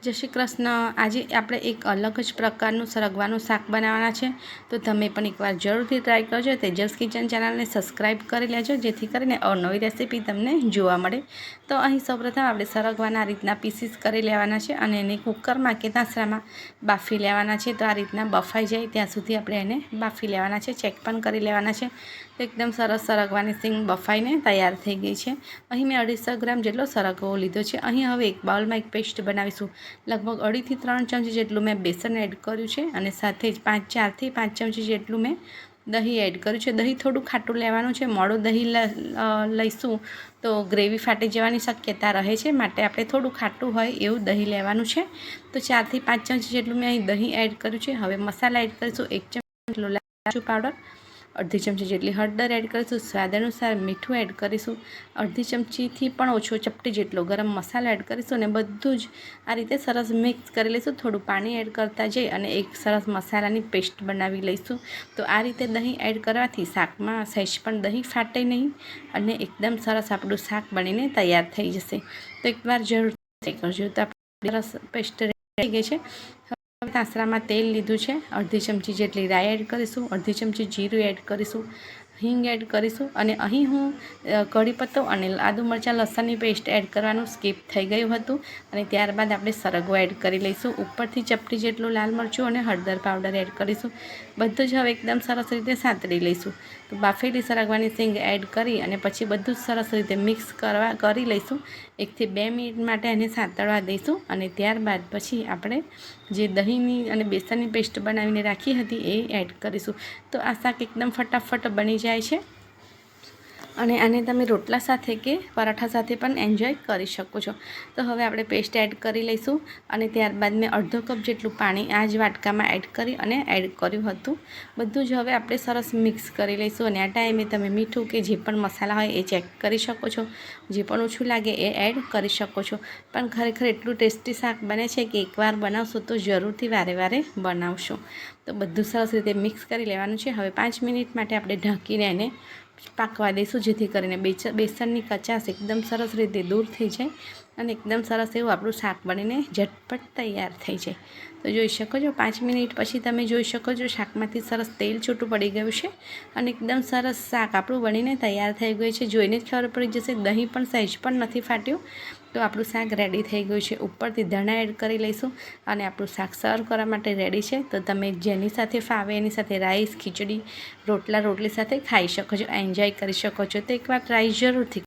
જય શ્રી કૃષ્ણ। આજે આપણે એક અલગ જ પ્રકારનું સરગવાનું શાક બનાવવાના છે, તો તમે પણ એકવાર જરૂરથી ટ્રાય કરજો। તેજસ કિચન ચેનલને સબસ્ક્રાઈબ કરી લેજો, જેથી કરીને અવનવી રેસીપી તમને જોવા મળે। તો અહીં સૌપ્રથમ આપણે સરગવાના આ રીતના પીસીસ કરી લેવાના છે અને એને કુકરમાં કે તાસરામાં બાફી લેવાના છે। તો આ રીતના બફાઈ જાય ત્યાં સુધી આપણે એને બાફી લેવાના છે, ચેક પણ કરી લેવાના છે। તો એકદમ સરસ સરગવાની સિંગ બફાઈને તૈયાર થઈ ગઈ છે। અહીં મેં 250 ગ્રામ જેટલો સરગવો લીધો છે। અહીં હવે એક બાઉલમાં એક પેસ્ટ બનાવીશું। લગભગ 2.5 થી 3 ચમચી જેટલું મેં બેસન એડ કર્યું છે અને સાથે જ 4 થી 5 ચમચી જેટલું મેં દહીં એડ કર્યું છે। દહીં થોડું ખાટું લેવાનું છે, મોડું દહીં લઈશું તો ગ્રેવી ફાટી જવાની શક્યતા રહે છે, માટે આપણે થોડું ખાટું હોય એવું દહીં લેવાનું છે। તો 4 થી 5 ચમચી જેટલું મેં અહીં દહીં એડ કર્યું છે। હવે મસાલા એડ કરીશું। 1 ચમચી જેટલો લાલ મરચું પાવડર, 1/2 ચમચી જેટલી હળદર એડ કરીશું, સ્વાદ અનુસાર મીઠું એડ કરીશું, 1/2 ચમચીથી પણ ઓછો ચપટી જેટલો ગરમ મસાલો એડ કરીશું અને બધું જ આ રીતે સરસ મિક્સ કરી લઈશું। થોડું પાણી એડ કરતા જઈ અને એક સરસ મસાલાની પેસ્ટ બનાવી લઈશું। તો આ રીતે દહીં એડ કરવાથી શાકમાં સહેજ પણ દહીં ફાટે નહીં અને એકદમ સરસ આપણું શાક બનીને તૈયાર થઈ જશે। તો એકવાર જરૂરથી કરજો। તો આપણી સરસ પેસ્ટ થઈ ગઈ છે। તાસરામાં તેલ લીધું છે, 1/2 ચમચી જેટલી રાઈ એડ કરીશું, 1/2 ચમચી જીરું એડ કરીશું, હિંગ એડ કરીશું અને અહીં હું કઢી પત્તો અને આદુ મરચાં લસણની પેસ્ટ એડ કરવાનું સ્કીપ થઈ ગયું હતું અને ત્યારબાદ આપણે સરગવો એડ કરી લઈશું। ઉપરથી ચપટી જેટલું લાલ મરચું અને હળદર પાવડર એડ કરીશું। બધું જ હવે એકદમ સરસ રીતે સાંતળી લઈશું। તો બાફેલી સરગવાની સિંગ એડ કરી અને પછી બધું જ સરસ રીતે મિક્સ કરી લઈશું। 1 થી 2 મિનિટ માટે એને સાંતળવા દઈશું અને ત્યારબાદ પછી આપણે જે દહીંની અને બેસનની પેસ્ટ બનાવીને રાખી હતી એ એડ કરીશું। તો આ શાક એકદમ ફટાફટ બની જાય છે અને આને તમે રોટલા સાથે કે પરાઠા સાથે પણ એન્જોય કરી શકો છો। તો હવે આપણે પેસ્ટ એડ કરી લઈશું અને ત્યારબાદ મેં અડધો કપ જેટલું પાણી આ જ વાટકામાં એડ કરી અને એડ કર્યું હતું। બધું જ હવે આપણે સરસ મિક્સ કરી લઈશું અને આ ટાઈમે તમે મીઠું કે જે પણ મસાલા હોય એ ચેક કરી શકો છો, જે પણ ઓછું લાગે એ એડ કરી શકો છો। પણ ખરેખર એટલું ટેસ્ટી શાક બને છે કે એકવાર બનાવશો તો જરૂરથી વારે વારે બનાવશો। તો બધું સરસ રીતે મિક્સ કરી લેવાનું છે। હવે 5 મિનિટ માટે આપણે ઢાંકીને એને પાકવા દઈશું, જેથી કરીને બેસનની કચાશ એકદમ સરસ રીતે દૂર થઈ જાય અને એકદમ સરસ એવું આપણું શાક બનીને ઝટપટ તૈયાર થઈ જાય। તો જોઈ શકો છો 5 મિનિટ પછી તમે જોઈ શકો છો શાકમાંથી સરસ તેલ છૂટું પડી ગયું છે અને એકદમ સરસ શાક આપણું બનીને તૈયાર થઈ ગયું છે। જોઈને જ ખબર પડી જશે, દહીં પણ સહેજ પણ નથી ફાટ્યું। તો આપણું શાક રેડી થઈ ગયું છે। ઉપરથી ધાણા એડ કરી લઈશું અને આપણું શાક સર્વ કરવા માટે રેડી છે। તો તમે જેની સાથે ફાવે એની સાથે રાઈસ, ખીચડી, રોટલી સાથે ખાઈ શકો છો, એન્જોય કરી શકો છો। તો એકવાર ટ્રાય જરૂરથી